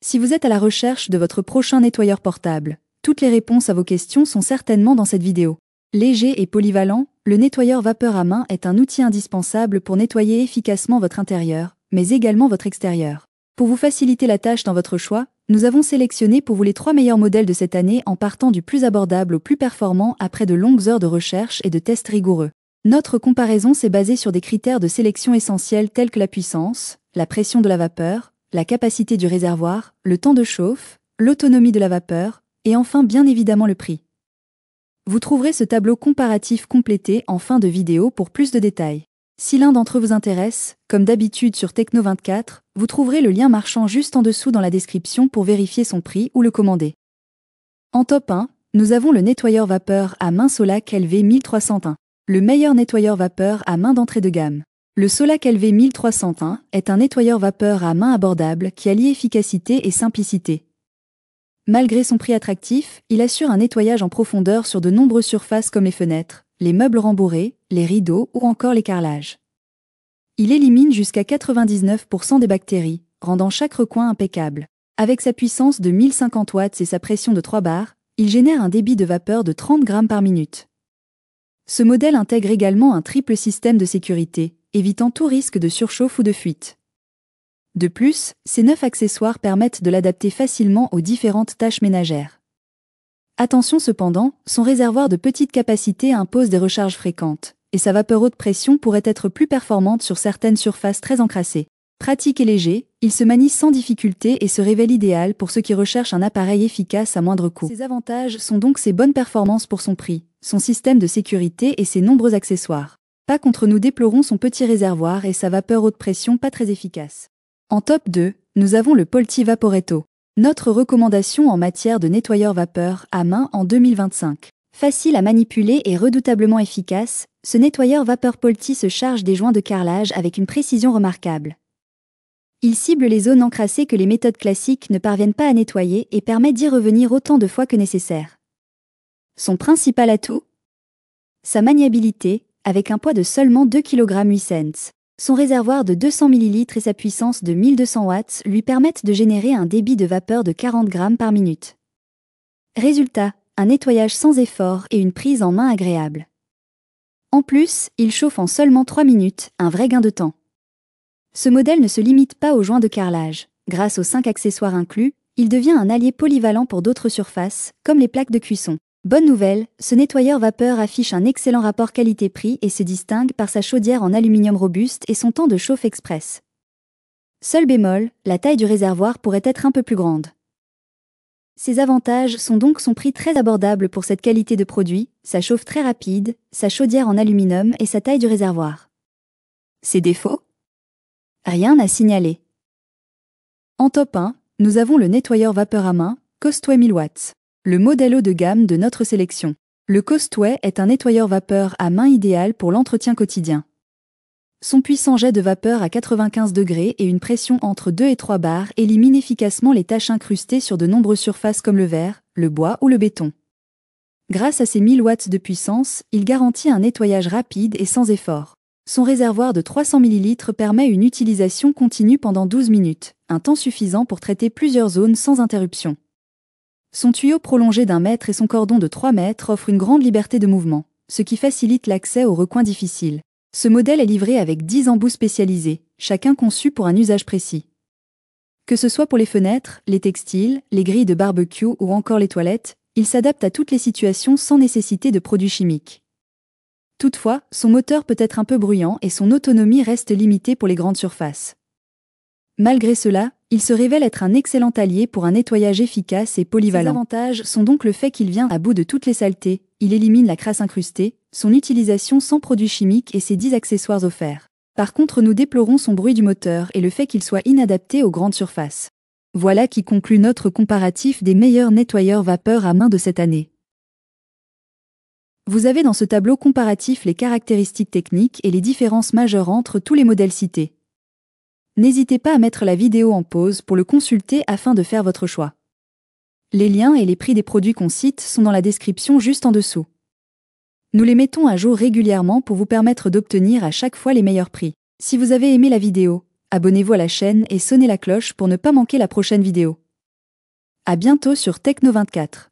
Si vous êtes à la recherche de votre prochain nettoyeur portable, toutes les réponses à vos questions sont certainement dans cette vidéo. Léger et polyvalent, le nettoyeur vapeur à main est un outil indispensable pour nettoyer efficacement votre intérieur, mais également votre extérieur. Pour vous faciliter la tâche dans votre choix, nous avons sélectionné pour vous les 3 meilleurs modèles de cette année en partant du plus abordable au plus performant après de longues heures de recherche et de tests rigoureux. Notre comparaison s'est basée sur des critères de sélection essentiels tels que la puissance, la pression de la vapeur, la capacité du réservoir, le temps de chauffe, l'autonomie de la vapeur, et enfin bien évidemment le prix. Vous trouverez ce tableau comparatif complété en fin de vidéo pour plus de détails. Si l'un d'entre eux vous intéresse, comme d'habitude sur Techno24, vous trouverez le lien marchand juste en dessous dans la description pour vérifier son prix ou le commander. En top 1, nous avons le nettoyeur vapeur à main Solac LV 1301, le meilleur nettoyeur vapeur à main d'entrée de gamme. Le Solac LV 1301 est un nettoyeur vapeur à main abordable qui allie efficacité et simplicité. Malgré son prix attractif, il assure un nettoyage en profondeur sur de nombreuses surfaces comme les fenêtres, les meubles rembourrés, les rideaux ou encore les carrelages. Il élimine jusqu'à 99% des bactéries, rendant chaque recoin impeccable. Avec sa puissance de 1050 watts et sa pression de 3 bars, il génère un débit de vapeur de 30 grammes par minute. Ce modèle intègre également un triple système de sécurité, évitant tout risque de surchauffe ou de fuite. De plus, ces 9 accessoires permettent de l'adapter facilement aux différentes tâches ménagères. Attention cependant, son réservoir de petite capacité impose des recharges fréquentes, et sa vapeur haute pression pourrait être plus performante sur certaines surfaces très encrassées. Pratique et léger, il se manie sans difficulté et se révèle idéal pour ceux qui recherchent un appareil efficace à moindre coût. Ses avantages sont donc ses bonnes performances pour son prix, son système de sécurité et ses nombreux accessoires. Pas contre nous déplorons son petit réservoir et sa vapeur haute pression pas très efficace. En top 2, nous avons le Polti Vaporetto. Notre recommandation en matière de nettoyeur vapeur à main en 2025. Facile à manipuler et redoutablement efficace, ce nettoyeur vapeur Polti se charge des joints de carrelage avec une précision remarquable. Il cible les zones encrassées que les méthodes classiques ne parviennent pas à nettoyer et permet d'y revenir autant de fois que nécessaire. Son principal atout ? Sa maniabilité, avec un poids de seulement 2,8 kg. Son réservoir de 200 ml et sa puissance de 1200 watts lui permettent de générer un débit de vapeur de 40 grammes par minute. Résultat, un nettoyage sans effort et une prise en main agréable. En plus, il chauffe en seulement 3 minutes, un vrai gain de temps. Ce modèle ne se limite pas aux joints de carrelage. Grâce aux 5 accessoires inclus, il devient un allié polyvalent pour d'autres surfaces, comme les plaques de cuisson. Bonne nouvelle, ce nettoyeur vapeur affiche un excellent rapport qualité-prix et se distingue par sa chaudière en aluminium robuste et son temps de chauffe express. Seul bémol, la taille du réservoir pourrait être un peu plus grande. Ses avantages sont donc son prix très abordable pour cette qualité de produit, sa chauffe très rapide, sa chaudière en aluminium et sa taille du réservoir. Ses défauts ? Rien à signaler. En top 1, nous avons le nettoyeur vapeur à main, Costway 1000 watts. Le modèle haut de gamme de notre sélection. Le Costway est un nettoyeur vapeur à main idéal pour l'entretien quotidien. Son puissant jet de vapeur à 95 degrés et une pression entre 2 et 3 bars élimine efficacement les taches incrustées sur de nombreuses surfaces comme le verre, le bois ou le béton. Grâce à ses 1000 watts de puissance, il garantit un nettoyage rapide et sans effort. Son réservoir de 300 ml permet une utilisation continue pendant 12 minutes, un temps suffisant pour traiter plusieurs zones sans interruption. Son tuyau prolongé d'1 mètre et son cordon de 3 mètres offrent une grande liberté de mouvement, ce qui facilite l'accès aux recoins difficiles. Ce modèle est livré avec 10 embouts spécialisés, chacun conçu pour un usage précis. Que ce soit pour les fenêtres, les textiles, les grilles de barbecue ou encore les toilettes, il s'adapte à toutes les situations sans nécessiter de produits chimiques. Toutefois, son moteur peut être un peu bruyant et son autonomie reste limitée pour les grandes surfaces. Malgré cela, il se révèle être un excellent allié pour un nettoyage efficace et polyvalent. Ses avantages sont donc le fait qu'il vient à bout de toutes les saletés, il élimine la crasse incrustée, son utilisation sans produits chimiques et ses 10 accessoires offerts. Par contre, nous déplorons son bruit du moteur et le fait qu'il soit inadapté aux grandes surfaces. Voilà qui conclut notre comparatif des meilleurs nettoyeurs vapeur à main de cette année. Vous avez dans ce tableau comparatif les caractéristiques techniques et les différences majeures entre tous les modèles cités. N'hésitez pas à mettre la vidéo en pause pour le consulter afin de faire votre choix. Les liens et les prix des produits qu'on cite sont dans la description juste en dessous. Nous les mettons à jour régulièrement pour vous permettre d'obtenir à chaque fois les meilleurs prix. Si vous avez aimé la vidéo, abonnez-vous à la chaîne et sonnez la cloche pour ne pas manquer la prochaine vidéo. À bientôt sur Techno24.